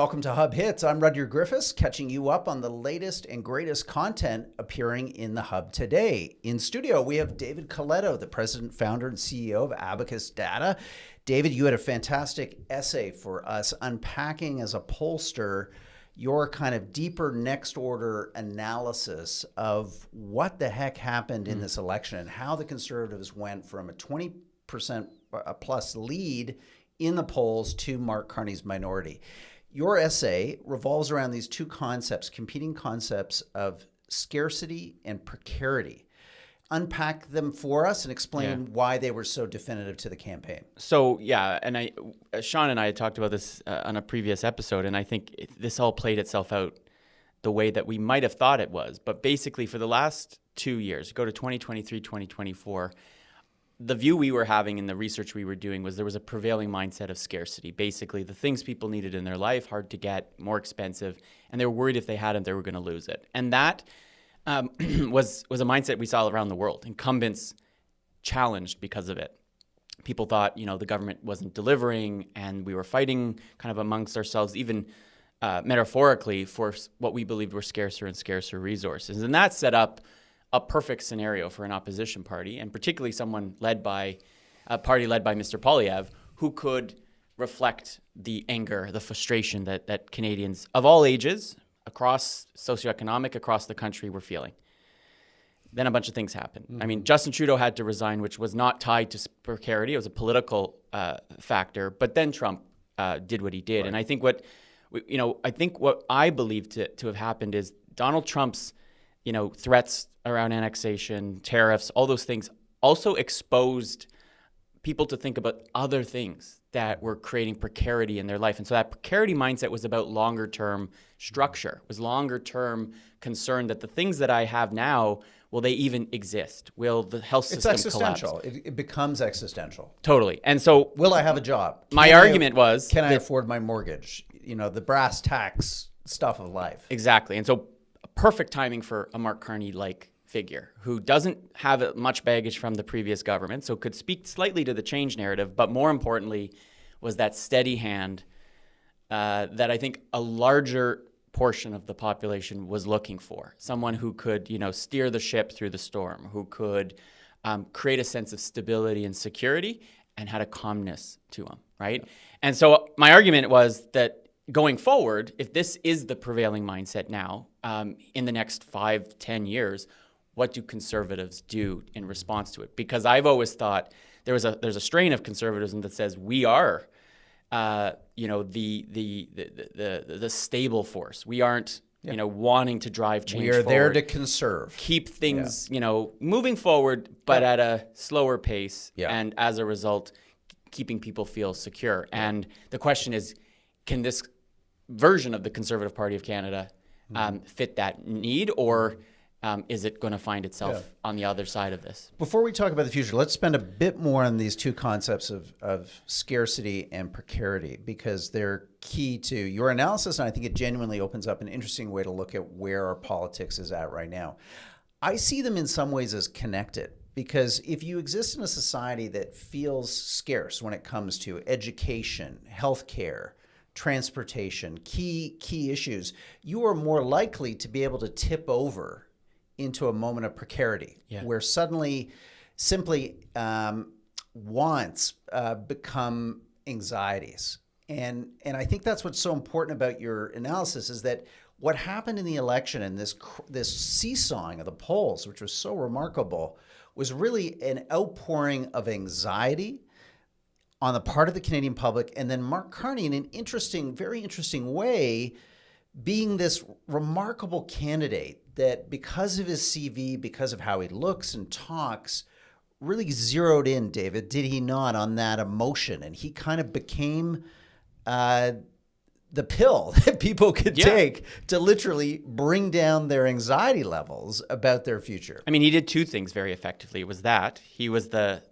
Welcome to Hub Hits. I'm Rudyard Griffiths, catching you up on the latest and greatest content appearing in the Hub today. In studio, we have David Coletto, the president, founder, and CEO of Abacus Data. David, you had a fantastic essay for us unpacking as a pollster your kind of deeper next order analysis of what the heck happened in this election and how the Conservatives went from a 20% plus lead in the polls to Mark Carney's minority. Your essay revolves around these two concepts, competing concepts of scarcity and precarity. Unpack them for us and explain why they were so definitive to the campaign. So, and Sean and I had talked about this on a previous episode, and I think this all played itself out the way that we might have thought it was. But basically, for the last 2 years, go to 2023, 2024, the view we were having in the research we were doing was there was a prevailing mindset of scarcity. Basically, the things people needed in their life, hard to get, more expensive, and they were worried if they had them, they were going to lose it. And that was a mindset we saw around the world. Incumbents challenged because of it. People thought, the government wasn't delivering, and we were fighting kind of amongst ourselves, even metaphorically, for what we believed were scarcer and scarcer resources. And that set up a perfect scenario for an opposition party, and particularly someone led by a party led by Mr. Poilievre, who could reflect the anger, the frustration that Canadians of all ages, across socioeconomic, across the country were feeling. Then a bunch of things happened. Mm-hmm. I mean, Justin Trudeau had to resign, which was not tied to precarity. It was a political factor. But then Trump did what he did. Right. And I think what I believe to have happened is Donald Trump's threats around annexation, tariffs, all those things also exposed people to think about other things that were creating precarity in their life. And so that precarity mindset was about longer term structure, was longer term concern that the things that I have now, will they even exist? Will the health system collapse? It's existential. It becomes existential. Totally. And so, will I have a job? My argument was, can I afford my mortgage? The brass tacks stuff of life. Exactly. And so perfect timing for a Mark Carney-like figure who doesn't have much baggage from the previous government, so could speak slightly to the change narrative, but more importantly was that steady hand that I think a larger portion of the population was looking for. Someone who could, steer the ship through the storm, who could create a sense of stability and security and had a calmness to him, right? Yeah. And so my argument was that going forward, if this is the prevailing mindset now, in the next 5-10 years, what do conservatives do in response to it? Because I've always thought there's a strain of conservatism that says we are, the stable force. We aren't, wanting to drive change forward. We are there to conserve, keep things, moving forward, but at a slower pace, and as a result, keeping people feel secure. And the question is, can this version of the Conservative Party of Canada fit that need, or is it going to find itself on the other side of this? Before we talk about the future, let's spend a bit more on these two concepts of scarcity and precarity, because they're key to your analysis, and I think it genuinely opens up an interesting way to look at where our politics is at right now. I see them in some ways as connected, because if you exist in a society that feels scarce when it comes to education, healthcare, transportation, key issues, you are more likely to be able to tip over into a moment of precarity, where suddenly simply wants become anxieties. And I think that's what's so important about your analysis, is that what happened in the election and this seesawing of the polls, which was so remarkable, was really an outpouring of anxiety on the part of the Canadian public, and then Mark Carney, in an very interesting way, being this remarkable candidate that, because of his CV, because of how he looks and talks, really zeroed in, David, did he not, on that emotion? And he kind of became the pill that people could take to literally bring down their anxiety levels about their future. I mean, he did two things very effectively. It was that he was the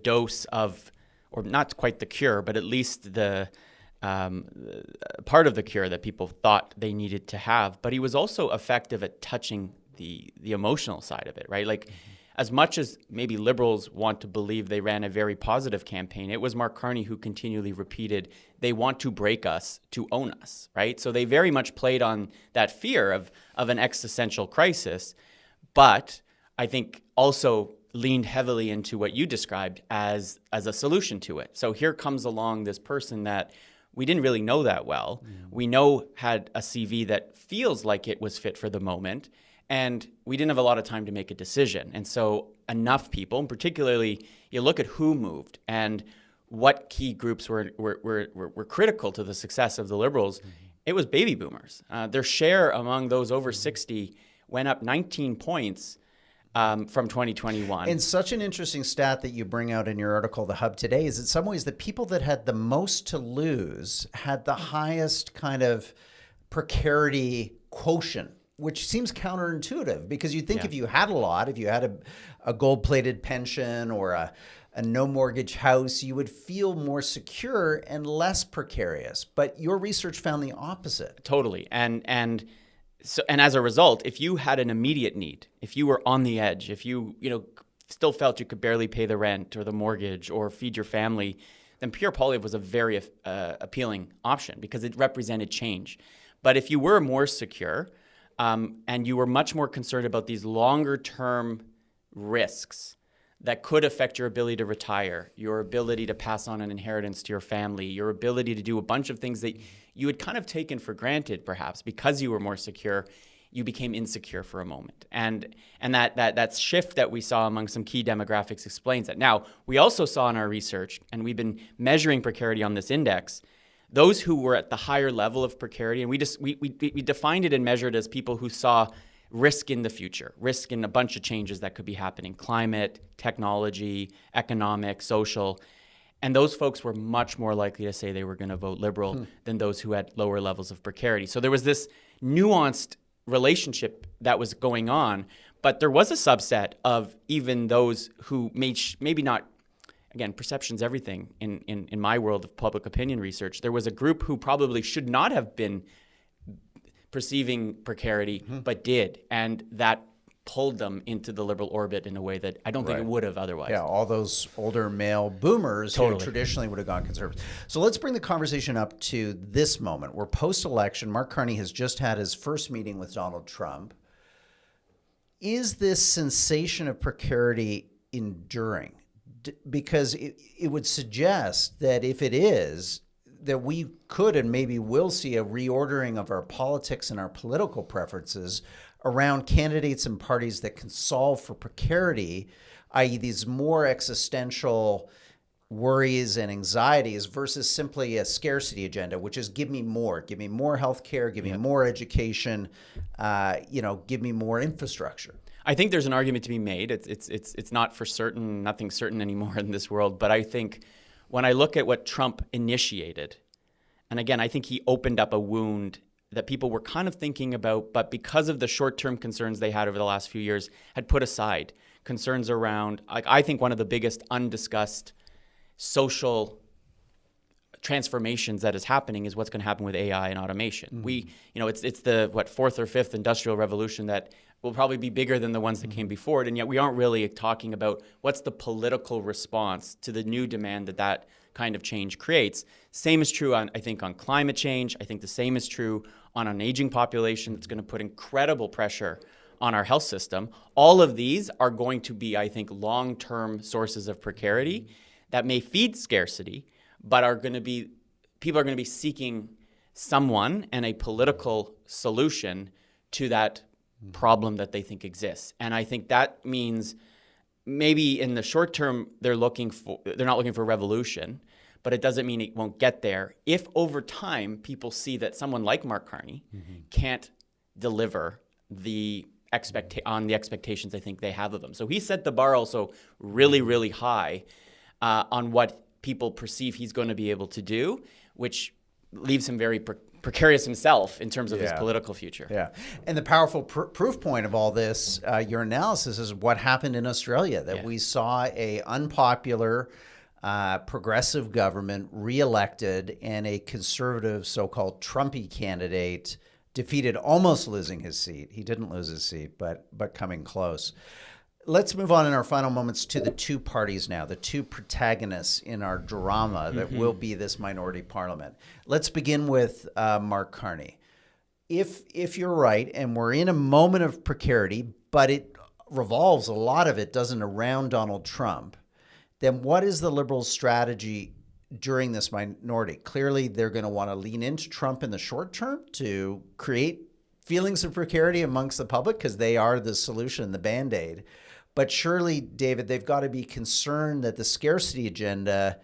dose of, or not quite the cure, but at least the part of the cure that people thought they needed to have. But he was also effective at touching the emotional side of it, right? Like, as much as maybe Liberals want to believe they ran a very positive campaign, it was Mark Carney who continually repeated, they want to break us to own us, right? So they very much played on that fear of an existential crisis, but I think also leaned heavily into what you described as a solution to it. So here comes along this person that we didn't really know that well. We know had a CV that feels like it was fit for the moment, and we didn't have a lot of time to make a decision. And so enough people, and particularly you look at who moved and what key groups were critical to the success of the Liberals, it was baby boomers. Their share among those over 60 went up 19 points from 2021. And such an interesting stat that you bring out in your article, The Hub Today, is in some ways the people that had the most to lose had the highest kind of precarity quotient, which seems counterintuitive because you think if you had a lot, if you had a gold-plated pension or a no mortgage house, you would feel more secure and less precarious. But your research found the opposite. Totally. So, and as a result, if you had an immediate need, if you were on the edge, if you still felt you could barely pay the rent or the mortgage or feed your family, then pure Poilievre was a very appealing option because it represented change. But if you were more secure and you were much more concerned about these longer-term risks that could affect your ability to retire, your ability to pass on an inheritance to your family, your ability to do a bunch of things that you had kind of taken for granted, perhaps, because you were more secure, you became insecure for a moment. And that shift that we saw among some key demographics explains that. Now, we also saw in our research, and we've been measuring precarity on this index, those who were at the higher level of precarity, and we defined it and measured as people who saw risk in the future, risk in a bunch of changes that could be happening, climate, technology, economic, social. And those folks were much more likely to say they were going to vote Liberal than those who had lower levels of precarity. So there was this nuanced relationship that was going on, but there was a subset of even those who maybe not, again, perception's everything in my world of public opinion research. There was a group who probably should not have been perceiving precarity, but did. And that pulled them into the Liberal orbit in a way that I don't think it would have otherwise. Yeah, all those older male boomers who traditionally would have gone conservative. So let's bring the conversation up to this moment. We're post-election. Mark Carney has just had his first meeting with Donald Trump. Is this sensation of precarity enduring? Because it would suggest that if it is, that we could and maybe will see a reordering of our politics and our political preferences around candidates and parties that can solve for precarity, i.e. these more existential worries and anxieties versus simply a scarcity agenda, which is give me more healthcare, give me more education, give me more infrastructure. I think there's an argument to be made. It's not for certain, nothing's certain anymore in this world, but I think when I look at what Trump initiated, and again, I think he opened up a wound that people were kind of thinking about, but because of the short-term concerns they had over the last few years, had put aside concerns around, I think one of the biggest undiscussed social transformations that is happening is what's going to happen with AI and automation. It's the fourth or fifth industrial revolution that will probably be bigger than the ones that came before it, and yet we aren't really talking about what's the political response to the new demand that kind of change creates. Same is true I think on climate change. I think the same is true on an aging population that's going to put incredible pressure on our health system. All of these are going to be, I think, long-term sources of precarity that may feed scarcity, but people are going to be seeking someone and a political solution to that problem that they think exists. And I think that means maybe in the short term they're not looking for revolution, but it doesn't mean it won't get there if over time people see that someone like Mark Carney can't deliver on the expectations I think they have of him. So he set the bar also really, really high on what people perceive he's going to be able to do, which leaves him very precarious himself in terms of his political future. Yeah. And the powerful proof point of all this, your analysis, is what happened in Australia, that we saw a unpopular progressive government reelected and a conservative so-called Trumpy candidate defeated, almost losing his seat. He didn't lose his seat, but coming close. Let's move on in our final moments to the two parties now, the two protagonists in our drama that will be this minority parliament. Let's begin with Mark Carney. If you're right, and we're in a moment of precarity, but it revolves, a lot of it doesn't, around Donald Trump, then what is the Liberals' strategy during this minority? Clearly, they're going to want to lean into Trump in the short term to create feelings of precarity amongst the public because they are the solution, the Band-Aid. But surely, David, they've got to be concerned that the scarcity agenda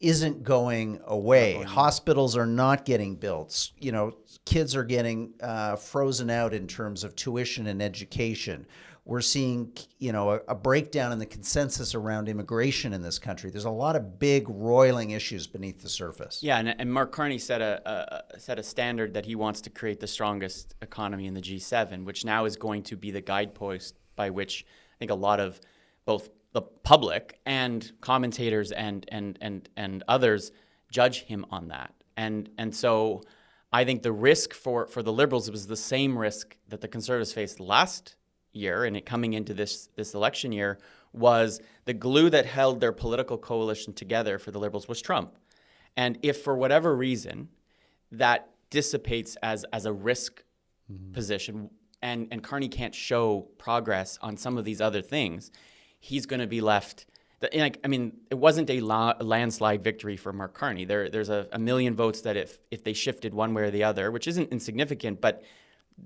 isn't going away. Hospitals are not getting built. You know, kids are getting frozen out in terms of tuition and education. We're seeing, you know, a breakdown in the consensus around immigration in this country. There's a lot of big roiling issues beneath the surface. Yeah, and Mark Carney set a standard that he wants to create the strongest economy in the G7, which now is going to be the guidepost by which I think a lot of both the public and commentators and others judge him on that. And so I think the risk for the Liberals was the same risk that the Conservatives faced last year, and it coming into this election year, was the glue that held their political coalition together for the Liberals was Trump. And if for whatever reason that dissipates as a risk position, and Carney can't show progress on some of these other things, he's going to be left. I mean, it wasn't a landslide victory for Mark Carney. There's a million votes that if they shifted one way or the other, which isn't insignificant, but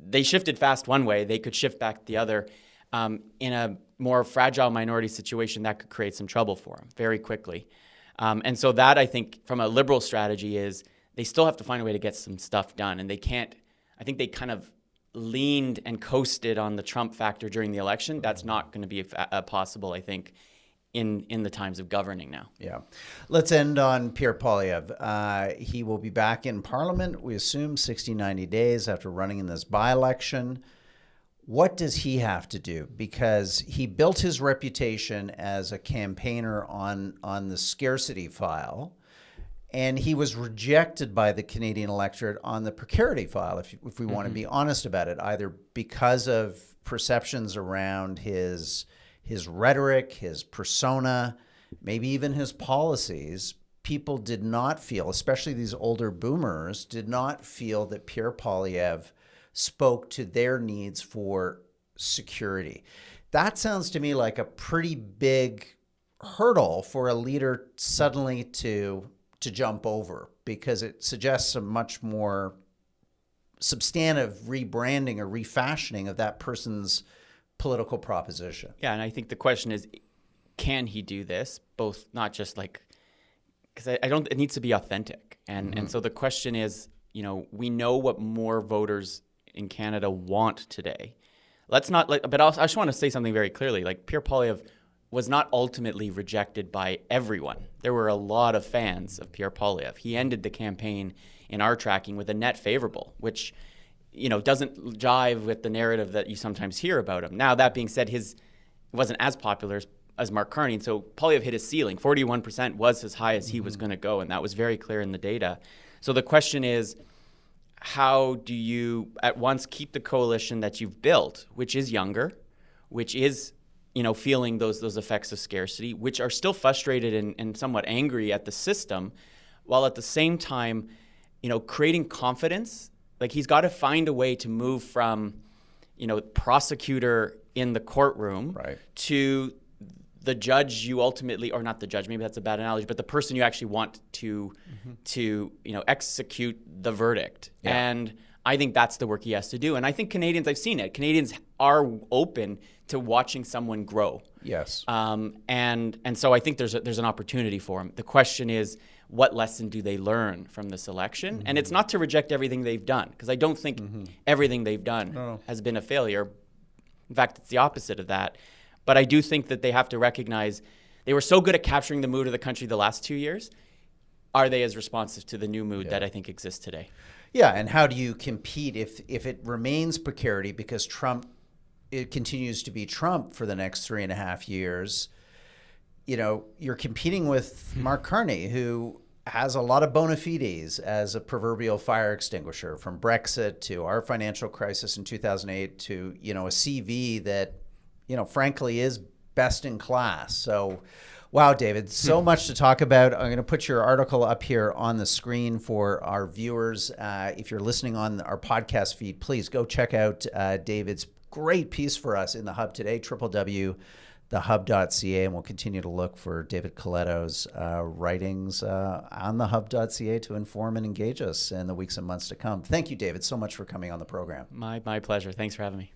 they shifted fast one way, they could shift back the other. In a more fragile minority situation, that could create some trouble for him very quickly. And so that, I think, from a Liberal strategy is they still have to find a way to get some stuff done. And they can't, I think they kind of leaned and coasted on the Trump factor during the election. That's not going to be possible, I think, in the times of governing now. Yeah. Let's end on Pierre Poilievre. He will be back in Parliament, we assume, 60, 90 days after running in this by-election. What does he have to do? Because he built his reputation as a campaigner on the scarcity file, and he was rejected by the Canadian electorate on the precarity file, if we want to be honest about it, either because of perceptions around his rhetoric, his persona, maybe even his policies. People did not feel, especially these older boomers, did not feel that Pierre Poilievre spoke to their needs for security. That sounds to me like a pretty big hurdle for a leader suddenly to jump over, because it suggests a much more substantive rebranding or refashioning of that person's political proposition. Yeah, and I think the question is, can he do this? Both, not just like, because I don't, it needs to be authentic. And so the question is, you know, we know what more voters in Canada want today. Let's not, but I just want to say something very clearly. Like, Pierre Poilievre was not ultimately rejected by everyone. There were a lot of fans of Pierre Poilievre. He ended the campaign in our tracking with a net favorable, which, you know, doesn't jive with the narrative that you sometimes hear about him. Now, that being said, it wasn't as popular as Mark Carney, and so Poilievre hit his ceiling. 41% was as high as he was going to go, and that was very clear in the data. So the question is, how do you at once keep the coalition that you've built, which is younger, which is, you know, feeling those effects of scarcity, which are still frustrated and somewhat angry at the system, while at the same time, you know, creating confidence. Like, he's got to find a way to move from, you know, prosecutor in the courtroom to the judge you ultimately, or not the judge, maybe that's a bad analogy, but the person you actually want to you know, execute the verdict. Yeah. And I think that's the work he has to do. And I think Canadians, I've seen it, Canadians are open to watching someone grow. Yes. And so I think there's an opportunity for him. The question is, what lesson do they learn from this election? And it's not to reject everything they've done, because I don't think everything they've done has been a failure. In fact, it's the opposite of that. But I do think that they have to recognize they were so good at capturing the mood of the country the last 2 years. Are they as responsive to the new mood that I think exists today? Yeah, and how do you compete if it remains precarity because it continues to be Trump for the next 3.5 years? You know, you're competing with Mark Carney, who has a lot of bona fides as a proverbial fire extinguisher, from Brexit to our financial crisis in 2008 to, you know, a CV that frankly is best in class. So, wow, David, so much to talk about. I'm going to put your article up here on the screen for our viewers. If you're listening on our podcast feed, please go check out David's great piece for us in the Hub today, www.thehub.ca, and we'll continue to look for David Coletto's writings on thehub.ca to inform and engage us in the weeks and months to come. Thank you, David, so much for coming on the program. My pleasure. Thanks for having me.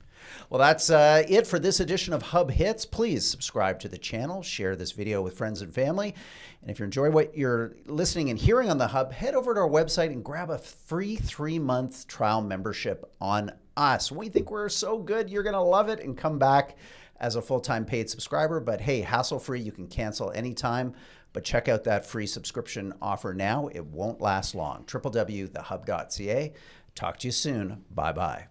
Well, that's it for this edition of Hub Hits. Please subscribe to the channel, share this video with friends and family. And if you enjoy what you're listening and hearing on the Hub, head over to our website and grab a free 3-month trial membership on us. We think we're so good, you're going to love it and come back as a full-time paid subscriber. But hey, hassle-free, you can cancel anytime. But check out that free subscription offer now. It won't last long. www.thehub.ca. Talk to you soon. Bye-bye.